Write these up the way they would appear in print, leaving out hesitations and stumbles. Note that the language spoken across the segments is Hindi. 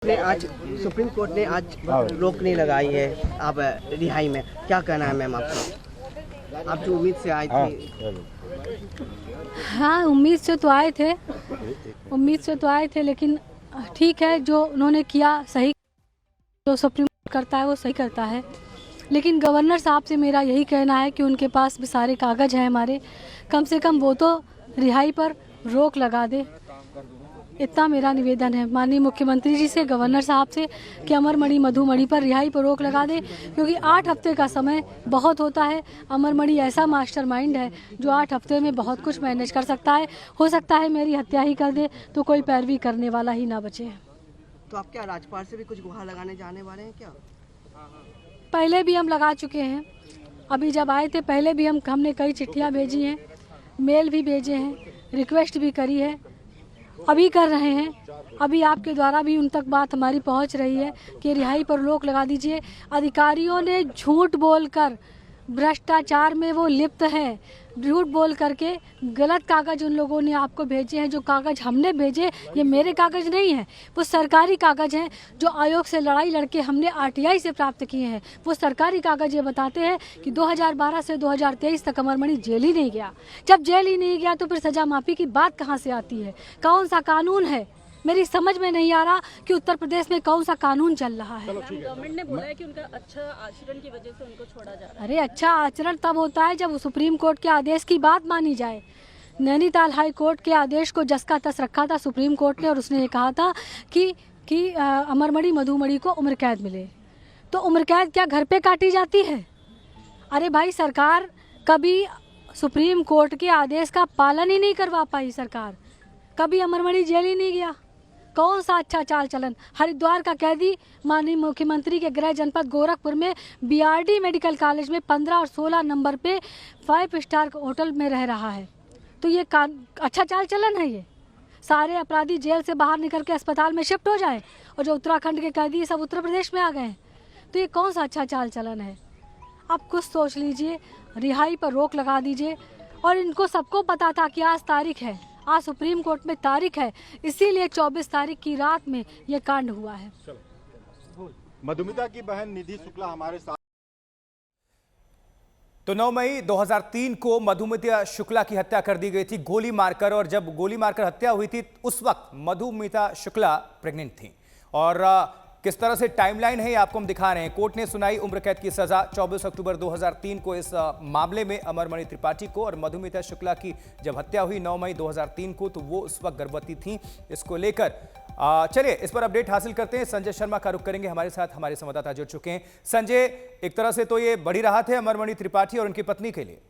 ने आज सुप्रीम कोर्ट ने आज रोक नहीं लगाई है आप रिहाई में, क्या कहना है मैम आपका? आप जो उम्मीद से आए थे। हाँ, उम्मीद से तो आए थे लेकिन ठीक है, जो उन्होंने किया सही, जो सुप्रीम कोर्ट करता है वो सही करता है। लेकिन गवर्नर साहब से मेरा यही कहना है कि उनके पास भी सारे कागज़ हैं हमारे, कम से कम वो तो रिहाई पर रोक लगा दे, इतना मेरा निवेदन है माननीय मुख्यमंत्री जी से, गवर्नर साहब से कि अमरमणि मधुमणि पर रिहाई पर रोक लगा दे, क्योंकि 8 हफ्ते का समय बहुत होता है। अमरमणि ऐसा मास्टरमाइंड है जो 8 हफ्ते में बहुत कुछ मैनेज कर सकता है। हो सकता है मेरी हत्या ही कर दे तो कोई पैरवी करने वाला ही ना बचे। तो आप क्या राजपाल से भी कुछ गुहार लगाने जाने वाले हैं क्या? पहले भी हम लगा चुके हैं, अभी जब आए थे पहले भी हमने कई चिट्ठियाँ भेजी हैं, मेल भी भेजे हैं, रिक्वेस्ट भी करी है, अभी कर रहे हैं। अभी आपके द्वारा भी उन तक बात हमारी पहुंच रही है कि रिहाई पर रोक लगा दीजिए। अधिकारियों ने झूठ बोलकर, भ्रष्टाचार में वो लिप्त है, झूठ बोल करके गलत कागज़ उन लोगों ने आपको भेजे हैं। जो कागज़ हमने भेजे ये मेरे कागज़ नहीं हैं, वो सरकारी कागज़ हैं जो आयोग से लड़ाई लड़के हमने आरटीआई से प्राप्त किए हैं। वो सरकारी कागज़ ये बताते हैं कि 2012 से 2023 तक अमरमणि जेल ही नहीं गया। जब जेल ही नहीं गया तो फिर सजा माफ़ी की बात कहाँ से आती है? कौन सा कानून है? मेरी समझ में नहीं आ रहा कि उत्तर प्रदेश में कौन सा कानून चल रहा है। गवर्नमेंट ने बोला है कि उनका अच्छा आचरण की वजह से उनको छोड़ा जा रहा है। अरे अच्छा आचरण तब होता है जब सुप्रीम कोर्ट के आदेश की बात मानी जाए। नैनीताल हाई कोर्ट के आदेश को जस का तस रखा था सुप्रीम कोर्ट ने, और उसने ये कहा था कि अमरमणि मधुमणि को उम्र कैद मिले। तो उम्र कैद क्या घर पे काटी जाती है? अरे भाई, सरकार कभी सुप्रीम कोर्ट के आदेश का पालन ही नहीं करवा पाई। सरकार कभी अमरमणि जेल ही नहीं गया। कौन सा अच्छा चाल चलन? हरिद्वार का कैदी माननीय मुख्यमंत्री के गृह जनपद गोरखपुर में बीआरडी मेडिकल कॉलेज में 15 और 16 नंबर पे 5 स्टार होटल में रह रहा है। तो ये अच्छा चाल चलन है? ये सारे अपराधी जेल से बाहर निकल के अस्पताल में शिफ्ट हो जाएं और जो उत्तराखंड के कैदी सब उत्तर प्रदेश में आ गए हैं। तो ये कौन सा अच्छा चाल चलन है? आप कुछ सोच लीजिए, रिहाई पर रोक लगा दीजिए। और इनको सबको पता था कि आज तारीख है, आज सुप्रीम कोर्ट में तारीख है, इसीलिए 24 तारीख की रात में ये कांड हुआ है। मधुमिता की बहन निधि शुक्ला हमारे साथ। तो 9 मई 2003 को मधुमिता शुक्ला की हत्या कर दी गई थी गोली मारकर, और जब गोली मारकर हत्या हुई थी उस वक्त मधुमिता शुक्ला प्रेग्नेंट थी। और किस तरह से टाइमलाइन है ये आपको हम दिखा रहे हैं। कोर्ट ने सुनाई उम्र कैद की सजा 24 अक्टूबर 2003 को इस मामले में अमरमणि त्रिपाठी को, और मधुमिता शुक्ला की जब हत्या हुई 9 मई 2003 को तो वो उस वक्त गर्भवती थी। इसको लेकर चलिए इस पर अपडेट हासिल करते हैं। संजय शर्मा का रुख करेंगे, हमारे साथ हमारे संवाददाता जुड़ चुके हैं। संजय, एक तरह से तो ये बड़ी राहत है अमरमणि त्रिपाठी और उनकी पत्नी के लिए।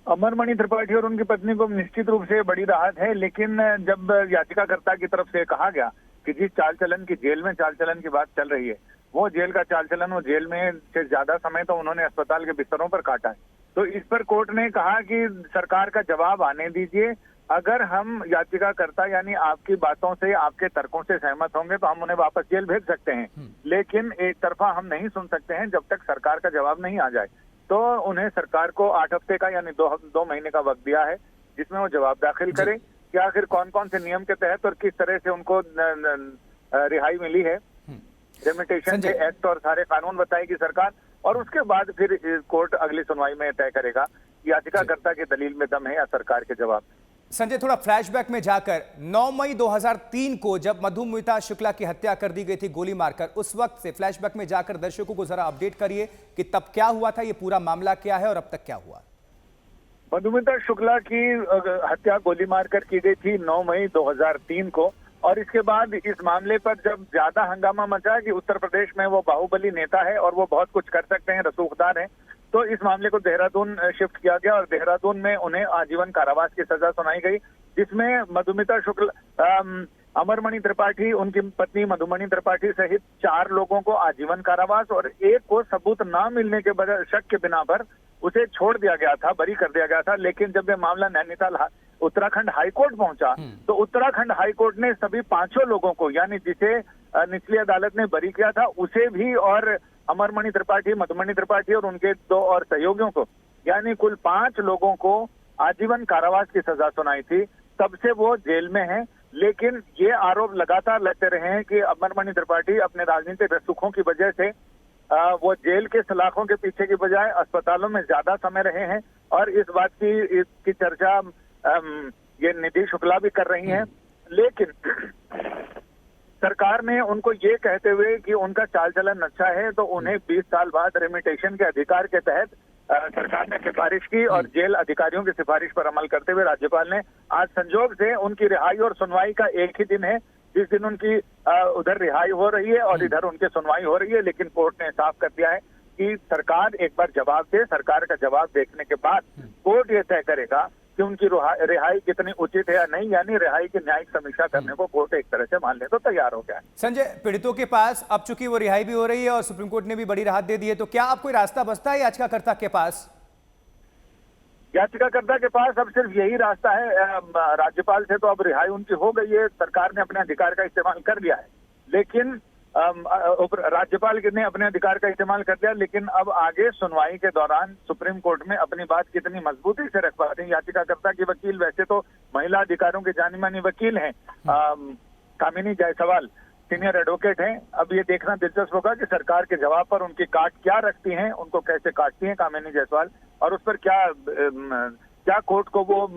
अमरमणि त्रिपाठी और उनकी पत्नी को निश्चित रूप से बड़ी राहत है, लेकिन जब याचिकाकर्ता की तरफ से कहा गया कि जिस चाल चलन की जेल में चाल चलन की बात चल रही है, वो जेल का चाल चलन, वो जेल में से ज्यादा समय तो उन्होंने अस्पताल के बिस्तरों पर काटा है। तो इस पर कोर्ट ने कहा कि सरकार का जवाब आने दीजिए। अगर हम याचिकाकर्ता यानी आपकी बातों से, आपके तर्कों से सहमत होंगे तो हम उन्हें वापस जेल भेज सकते हैं, लेकिन एक तरफा हम नहीं सुन सकते हैं जब तक सरकार का जवाब नहीं आ जाए। तो उन्हें सरकार को 8 हफ्ते का यानी 2 महीने का वक्त दिया है जिसमें वो जवाब दाखिल करे कि आखिर कौन कौन से नियम के तहत और किस तरह से उनको रिहाई मिली है। लिमिटेशन के एक्ट और सारे कानून बताएगी सरकार, और उसके बाद फिर कोर्ट अगली सुनवाई में तय करेगा याचिकाकर्ता की दलील में दम है या सरकार के जवाब। संजय, थोड़ा फ्लैशबैक में जाकर 9 मई 2003 को जब मधुमिता शुक्ला की हत्या कर दी गई थी गोली मारकर, उस वक्त से फ्लैशबैक में जाकर दर्शकों को जरा अपडेट करिए कि तब क्या हुआ था, ये पूरा मामला क्या है और अब तक क्या हुआ। मधुमिता शुक्ला की हत्या गोली मारकर की गई थी 9 मई 2003 को, और इसके बाद इस मामले पर जब ज्यादा हंगामा मचा कि उत्तर प्रदेश में वो बाहुबली नेता है और वो बहुत कुछ कर सकते हैं, रसूखदार हैं, तो इस मामले को देहरादून शिफ्ट किया गया और देहरादून में उन्हें आजीवन कारावास की सजा सुनाई गई, जिसमें मधुमिता शुक्ला, अमरमणि त्रिपाठी, उनकी पत्नी मधुमणि त्रिपाठी सहित 4 लोगों को आजीवन कारावास और एक को सबूत न मिलने के बजाय शक के बिना पर उसे छोड़ दिया गया था, बरी कर दिया गया था। लेकिन जब यह मामला नैनीताल उत्तराखंड हाईकोर्ट पहुंचा तो उत्तराखंड हाईकोर्ट ने सभी 5 लोगों को, यानी जिसे निचली अदालत ने बरी किया था उसे भी, और अमरमणि त्रिपाठी, मधुमणि त्रिपाठी और उनके 2 और सहयोगियों को, यानी कुल 5 लोगों को आजीवन कारावास की सजा सुनाई थी। तब से वो जेल में हैं लेकिन ये आरोप लगातार लगते रहे हैं कि अमरमणि त्रिपाठी अपने राजनीतिक रसूखों की वजह से वो जेल के सलाखों के पीछे की बजाय अस्पतालों में ज्यादा समय रहे हैं। और इस बात की चर्चा ये निधि शुक्ला भी कर रही हैं। लेकिन सरकार ने उनको ये कहते हुए कि उनका चाल चलन अच्छा है तो उन्हें 20 साल बाद रेमिटेशन के अधिकार के तहत सरकार ने सिफारिश की और जेल अधिकारियों की सिफारिश पर अमल करते हुए राज्यपाल ने आज संजोग से उनकी रिहाई और सुनवाई का एक ही दिन है, जिस दिन उनकी उधर रिहाई हो रही है और इधर उनकी सुनवाई हो रही है। लेकिन कोर्ट ने साफ कर दिया है कि सरकार एक बार जवाब दे, सरकार का जवाब देखने के बाद कोर्ट ये तय करेगा कि उनकी रिहाई कितनी उचित है या नहीं, यानी रिहाई की न्यायिक समीक्षा करने को कोर्ट एक तरह से मान ले तो तैयार हो गया है। संजय, पीड़ितों के पास अब चूंकि वो रिहाई भी हो रही है और सुप्रीम कोर्ट ने भी बड़ी राहत दे दी है, तो क्या अब कोई रास्ता बचता है याचिकाकर्ता के पास? याचिकाकर्ता के पास अब सिर्फ यही रास्ता है। राज्यपाल से तो अब रिहाई उनकी हो गई है, सरकार ने अपने अधिकार का इस्तेमाल कर लिया है, लेकिन राज्यपाल ने अपने अधिकार का इस्तेमाल कर लिया। लेकिन अब आगे सुनवाई के दौरान सुप्रीम कोर्ट में अपनी बात कितनी मजबूती से रख पाते हैं। याचिकाकर्ता की वकील वैसे तो महिला अधिकारों के जानी मानी वकील हैं, कामिनी जायसवाल सीनियर एडवोकेट हैं। अब ये देखना दिलचस्प होगा कि सरकार के जवाब पर उनकी काट क्या रखती हैं, उनको कैसे काटती हैं कामिनी जायसवाल, और उस पर क्या कोर्ट को वो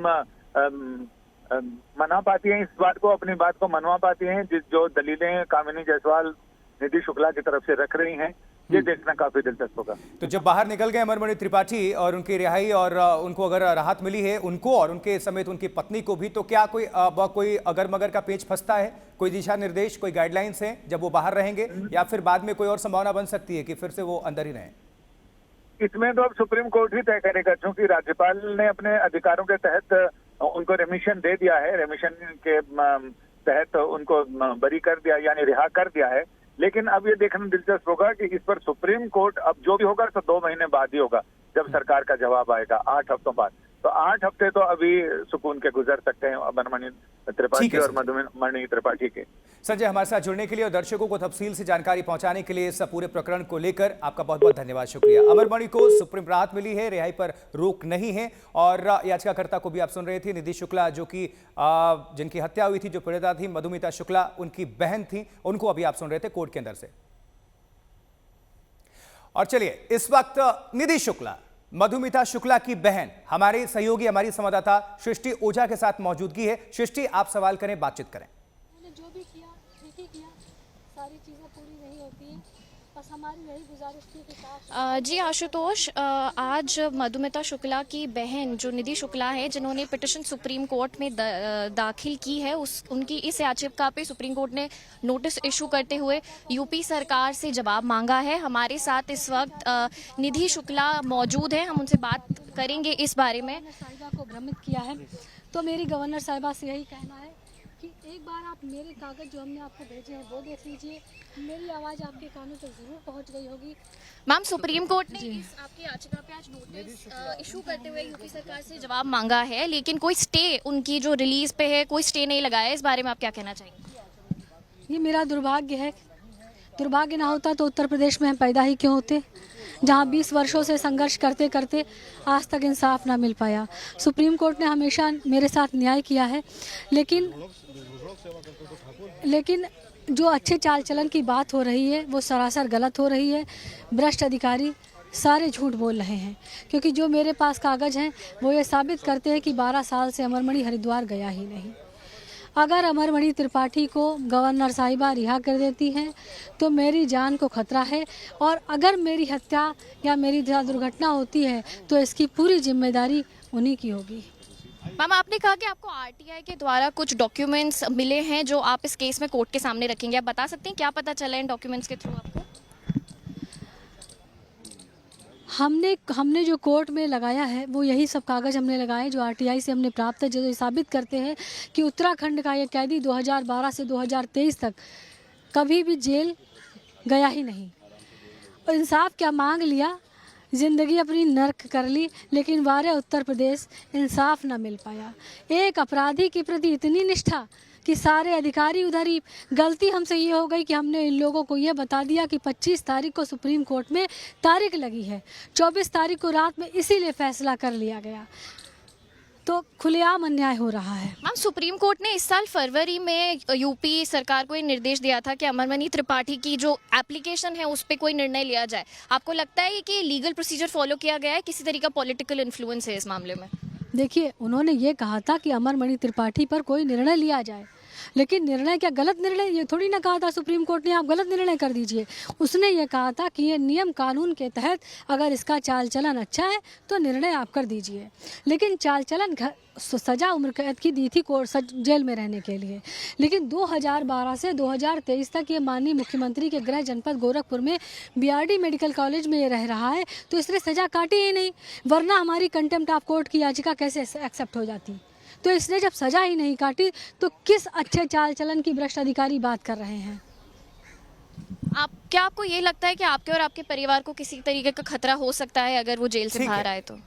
मना पाती हैं, इस बात को, अपनी बात को मनवा पाती हैं, जो दलीलें कामिनी जायसवाल निधि शुक्ला की तरफ से रख रही हैं। ये देखना काफी दिलचस्प होगा। तो जब बाहर निकल गए अमरमणि त्रिपाठी और उनकी रिहाई और उनको अगर राहत मिली है, उनको और उनके समेत उनकी पत्नी को भी, तो क्या कोई अगर मगर का पेच फंसता है? कोई दिशा निर्देश, कोई गाइडलाइंस हैं जब वो बाहर रहेंगे, या फिर बाद में कोई और संभावना बन सकती है कि फिर से वो अंदर ही रहें? इसमें तो अब सुप्रीम कोर्ट ही तय करेगा, क्योंकि राज्यपाल ने अपने अधिकारों के तहत उनको रेमिशन दे दिया है, रेमिशन के तहत उनको बरी कर दिया, यानी रिहा कर दिया है। लेकिन अब ये देखना दिलचस्प होगा कि इस पर सुप्रीम कोर्ट अब जो भी होगा तो 2 महीने बाद ही होगा, जब सरकार का जवाब आएगा 8 हफ्तों बाद। तो 8 हफ्ते तो अभी सुकून के गुजर सकते हैं अमरमणि त्रिपाठी और मधुमणि त्रिपाठी के। संजय, हमारे साथ जुड़ने के लिए और दर्शकों को तफसील से जानकारी पहुंचाने के लिए इस पूरे प्रकरण को लेकर आपका बहुत बहुत धन्यवाद, शुक्रिया। अमरमणि को सुप्रीम राहत मिली है, रिहाई पर रोक नहीं है, और याचिकाकर्ता को भी आप सुन रहे थे, निधि शुक्ला, जो कि जिनकी हत्या हुई थी, जो पीड़िता थी मधुमिता शुक्ला, उनकी बहन थी, उनको अभी आप सुन रहे थे कोर्ट के अंदर से। और चलिए, इस वक्त निधि शुक्ला, मधुमिता शुक्ला की बहन, हमारे सहयोगी, हमारी संवाददाता सृष्टि ओझा के साथ मौजूदगी है। सृष्टि, आप सवाल करें, बातचीत करें। मैंने जो भी किया ठीक ही किया, सारी चीज़ें पूरी नहीं होती हैं, बस हमारी यही गुजारिश थी कि जी आशुतोष, आज मधुमिता शुक्ला की बहन जो निधि शुक्ला है, जिन्होंने पिटिशन सुप्रीम कोर्ट में दाखिल की है, उनकी इस याचिका पे सुप्रीम कोर्ट ने नोटिस इशू करते हुए यूपी सरकार से जवाब मांगा है। हमारे साथ इस वक्त निधि शुक्ला मौजूद है, हम उनसे बात करेंगे इस बारे में। साहिबा को भ्रमित किया है, तो मेरी गवर्नर साहिबा से यही कहना है कि एक बार आप मेरे कागज जो हमने आपको भेजे हैं वो देख लीजिए, मेरी आवाज़ आपके कानों तक जरूर पहुंच गई होगी। मैम, सुप्रीम कोर्ट ने इस आपकी याचिका पे आज नोटिस इशू करते हुए यूपी सरकार से जवाब मांगा है, लेकिन कोई स्टे उनकी जो रिलीज पे है, कोई स्टे नहीं लगाया है। इस बारे में आप क्या कहना चाहेंगे? ये मेरा दुर्भाग्य है। दुर्भाग्य ना होता तो उत्तर प्रदेश में हम पैदा ही क्यों होते, जहाँ 20 वर्षों से संघर्ष करते करते आज तक इंसाफ ना मिल पाया। सुप्रीम कोर्ट ने हमेशा मेरे साथ न्याय किया है, लेकिन जो अच्छे चाल चलन की बात हो रही है वो सरासर गलत हो रही है। भ्रष्ट अधिकारी सारे झूठ बोल रहे हैं, क्योंकि जो मेरे पास कागज़ हैं वो ये साबित करते हैं कि 12 साल से अमरमणि हरिद्वार गया ही नहीं। अगर अमरमणि त्रिपाठी को गवर्नर साहिबा रिहा कर देती हैं तो मेरी जान को खतरा है, और अगर मेरी हत्या या मेरी दुर्घटना होती है तो इसकी पूरी जिम्मेदारी उन्हीं की होगी। मैम, आपने कहा कि आपको आरटीआई के द्वारा कुछ डॉक्यूमेंट्स मिले हैं जो आप इस केस में कोर्ट के सामने रखेंगे, आप बता सकते हैं क्या पता चला इन डॉक्यूमेंट्स के थ्रू आपको? हमने जो कोर्ट में लगाया है वो यही सब कागज़ हमने लगाए जो आरटीआई से हमने प्राप्त है, जो साबित करते हैं कि उत्तराखंड का ये कैदी 2012 से 2023 तक कभी भी जेल गया ही नहीं। और इंसाफ क्या मांग लिया, ज़िंदगी अपनी नर्क कर ली, लेकिन वारे उत्तर प्रदेश इंसाफ ना मिल पाया। एक अपराधी के प्रति इतनी निष्ठा कि सारे अधिकारी उधर ही। गलती हमसे ये हो गई कि हमने इन लोगों को ये बता दिया कि 25 तारीख को सुप्रीम कोर्ट में तारीख लगी है, 24 तारीख को रात में इसीलिए फैसला कर लिया गया। तो खुलेआम अन्याय हो रहा है। मैम, सुप्रीम कोर्ट ने इस साल फरवरी में यूपी सरकार को ये निर्देश दिया था कि अमरमणि त्रिपाठी की जो एप्लीकेशन है उस पर कोई निर्णय लिया जाए। आपको लगता है कि लीगल प्रोसीजर फॉलो किया गया है, किसी तरीका पॉलिटिकल इन्फ्लुएंस है इस मामले में? देखिए, उन्होंने ये कहा था कि अमरमणि त्रिपाठी पर कोई निर्णय लिया जाए, लेकिन निर्णय क्या गलत निर्णय, ये थोड़ी ना कहा था सुप्रीम कोर्ट ने आप गलत निर्णय कर दीजिए। उसने ये कहा था कि ये नियम कानून के तहत अगर इसका चाल चलन अच्छा है तो निर्णय आप कर दीजिए। लेकिन चाल चलन सज़ा उम्र कैद की दी थी कोर्ट जेल में रहने के लिए, लेकिन 2012 से 2023 तक ये माननीय मुख्यमंत्री के गृह जनपद गोरखपुर में बीआरडी मेडिकल कॉलेज में ये रह रहा है, तो इसने सज़ा काटी ही नहीं, वरना हमारी कंटेम्प्ट ऑफ कोर्ट की याचिका कैसे एक्सेप्ट हो जाती। तो इसने जब सजा ही नहीं काटी तो किस अच्छे चाल चलन की भ्रष्ट अधिकारी बात कर रहे हैं? क्या आपको ये लगता है कि आपके और आपके परिवार को किसी तरीके का खतरा हो सकता है अगर वो जेल से ठीक है। बाहर आए तो?